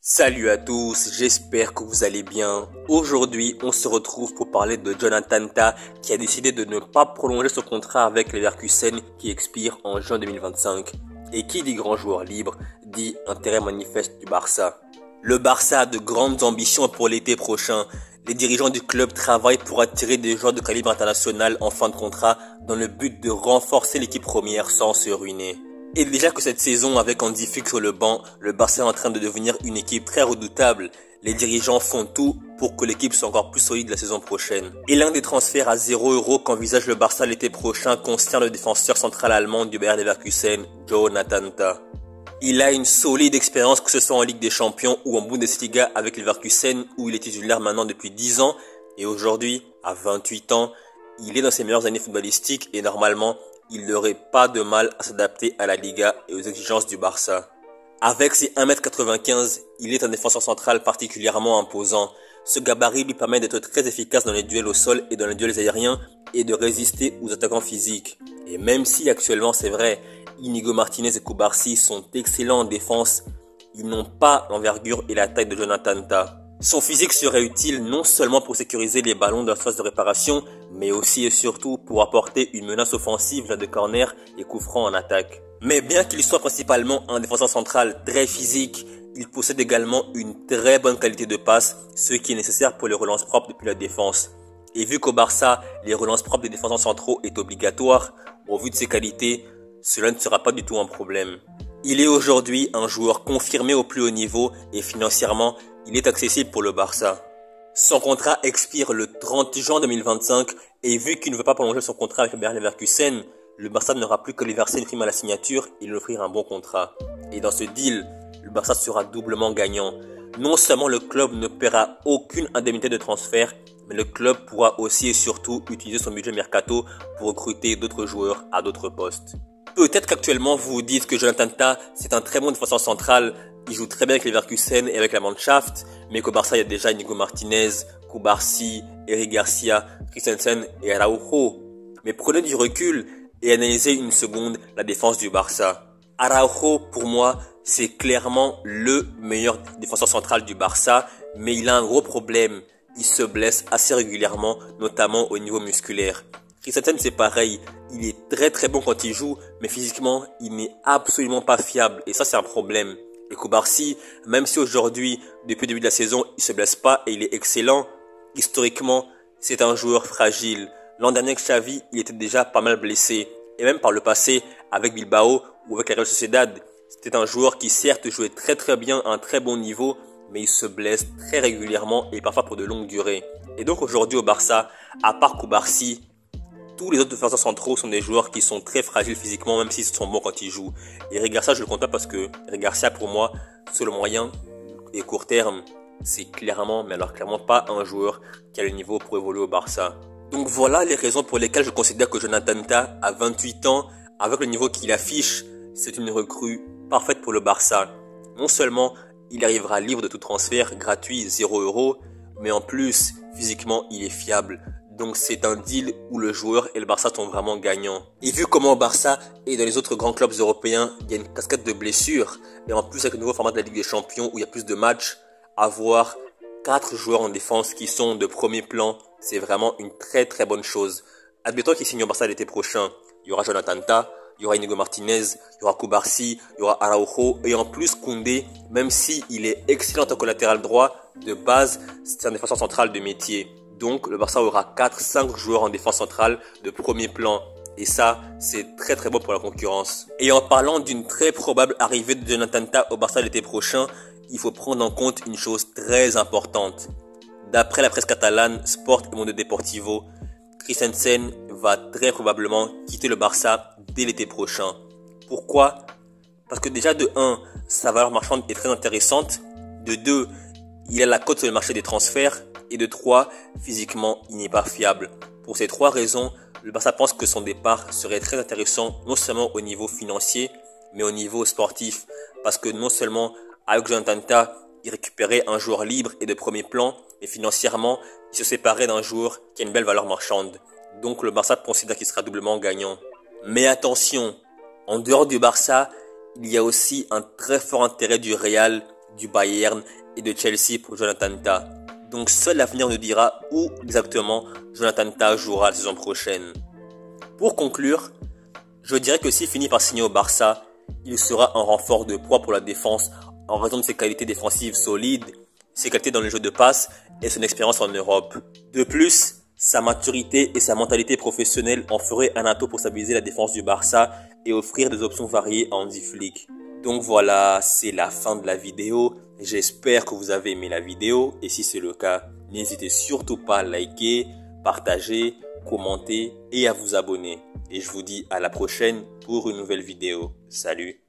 Salut à tous, j'espère que vous allez bien. Aujourd'hui, on se retrouve pour parler de Jonathan Tah qui a décidé de ne pas prolonger son contrat avec Leverkusen qui expire en juin 2025. Et qui dit grand joueur libre, dit intérêt manifeste du Barça. Le Barça a de grandes ambitions pour l'été prochain. Les dirigeants du club travaillent pour attirer des joueurs de calibre international en fin de contrat dans le but de renforcer l'équipe première sans se ruiner. Et déjà que cette saison, avec Hansi Flick sur le banc, le Barça est en train de devenir une équipe très redoutable. Les dirigeants font tout pour que l'équipe soit encore plus solide la saison prochaine. Et l'un des transferts à 0 € qu'envisage le Barça l'été prochain concerne le défenseur central allemand du Bayer Leverkusen, Jonathan Tah. Il a une solide expérience, que ce soit en Ligue des Champions ou en Bundesliga avec Leverkusen, où il est titulaire maintenant depuis 10 ans. Et aujourd'hui, à 28 ans, il est dans ses meilleures années footballistiques et normalement, il n'aurait pas de mal à s'adapter à la Liga et aux exigences du Barça. Avec ses 1m95, il est un défenseur central particulièrement imposant. Ce gabarit lui permet d'être très efficace dans les duels au sol et dans les duels aériens et de résister aux attaquants physiques. Et même si actuellement c'est vrai, Inigo Martinez et Cubarsí sont excellents en défense, ils n'ont pas l'envergure et la taille de Jonathan Tah. Son physique serait utile non seulement pour sécuriser les ballons dans la phase de réparation, mais aussi et surtout pour apporter une menace offensive de corner et coup franc en attaque. Mais bien qu'il soit principalement un défenseur central très physique, il possède également une très bonne qualité de passe, ce qui est nécessaire pour les relances propres depuis la défense. Et vu qu'au Barça, les relances propres des défenseurs centraux est obligatoire, au vu de ses qualités, cela ne sera pas du tout un problème. Il est aujourd'hui un joueur confirmé au plus haut niveau et financièrement, il est accessible pour le Barça. Son contrat expire le 30 juin 2025 et vu qu'il ne veut pas prolonger son contrat avec le Bayer Leverkusen, le Barça n'aura plus que lui verser une prime à la signature et lui offrir un bon contrat. Et dans ce deal, le Barça sera doublement gagnant. Non seulement le club ne paiera aucune indemnité de transfert, mais le club pourra aussi et surtout utiliser son budget mercato pour recruter d'autres joueurs à d'autres postes. Peut-être qu'actuellement vous vous dites que Jonathan Tah c'est un très bon défenseur central, il joue très bien avec les Leverkusen et avec la Mannschaft, mais qu'au Barça il y a déjà Inigo Martinez, Cubarsí, Eric Garcia, Christensen et Araujo. Mais prenez du recul et analysez une seconde la défense du Barça. Araujo pour moi c'est clairement le meilleur défenseur central du Barça, mais il a un gros problème, il se blesse assez régulièrement, notamment au niveau musculaire. Christensen c'est pareil, il est très bon quand il joue, mais physiquement il n'est absolument pas fiable et ça c'est un problème. Et Cubarsí, même si aujourd'hui, depuis le début de la saison, il se blesse pas et il est excellent, historiquement c'est un joueur fragile. L'an dernier avec Xavi, il était déjà pas mal blessé. Et même par le passé, avec Bilbao ou avec la Real Sociedad, c'était un joueur qui certes jouait très bien à un très bon niveau, mais il se blesse très régulièrement et parfois pour de longues durées. Et donc aujourd'hui au Barça, à part Cubarsí, tous les autres défenseurs centraux sont des joueurs qui sont très fragiles physiquement, même s'ils sont bons quand ils jouent. Et Eric Garcia, je le compte pas parce que Eric Garcia, pour moi, sur le moyen et court terme, c'est clairement, mais alors clairement pas un joueur qui a le niveau pour évoluer au Barça. Donc voilà les raisons pour lesquelles je considère que Jonathan Tah, à 28 ans, avec le niveau qu'il affiche, c'est une recrue parfaite pour le Barça. Non seulement il arrivera libre de tout transfert, gratuit, 0 €, mais en plus, physiquement, il est fiable. Donc c'est un deal où le joueur et le Barça sont vraiment gagnants. Et vu comment au Barça et dans les autres grands clubs européens, il y a une cascade de blessures, et en plus avec le nouveau format de la Ligue des Champions où il y a plus de matchs, avoir 4 joueurs en défense qui sont de premier plan, c'est vraiment une très bonne chose. Admettons qu'il signe au Barça l'été prochain, il y aura Jonathan Tah, il y aura Inigo Martinez, il y aura Cubarsí, il y aura Araujo, et en plus Koundé, même si il est excellent en collatéral droit, de base, c'est un défenseur central de métier. Donc le Barça aura 4-5 joueurs en défense centrale de premier plan. Et ça, c'est très bon pour la concurrence. Et en parlant d'une très probable arrivée de Jonathan Tah au Barça l'été prochain, il faut prendre en compte une chose très importante. D'après la presse catalane, Sport et Mundo Deportivo, Christensen va très probablement quitter le Barça dès l'été prochain. Pourquoi? Parce que déjà de 1, sa valeur marchande est très intéressante. De 2, il a la cote sur le marché des transferts. Et de 3, physiquement, il n'est pas fiable. Pour ces 3 raisons, le Barça pense que son départ serait très intéressant, non seulement au niveau financier, mais au niveau sportif. Parce que non seulement, avec Jonathan Tah, il récupérait un joueur libre et de premier plan, mais financièrement, il se séparait d'un joueur qui a une belle valeur marchande. Donc le Barça considère qu'il sera doublement gagnant. Mais attention, en dehors du Barça, il y a aussi un très fort intérêt du Real du Bayern et de Chelsea pour Jonathan Tah. Donc seul l'avenir nous dira où exactement Jonathan Tah jouera la saison prochaine. Pour conclure, je dirais que s'il finit par signer au Barça, il sera un renfort de poids pour la défense en raison de ses qualités défensives solides, ses qualités dans le jeu de passe et son expérience en Europe. De plus, sa maturité et sa mentalité professionnelle en feraient un atout pour stabiliser la défense du Barça et offrir des options variées à Hansi Flick. Donc voilà, c'est la fin de la vidéo. J'espère que vous avez aimé la vidéo et si c'est le cas, n'hésitez surtout pas à liker, partager, commenter et à vous abonner. Et je vous dis à la prochaine pour une nouvelle vidéo. Salut!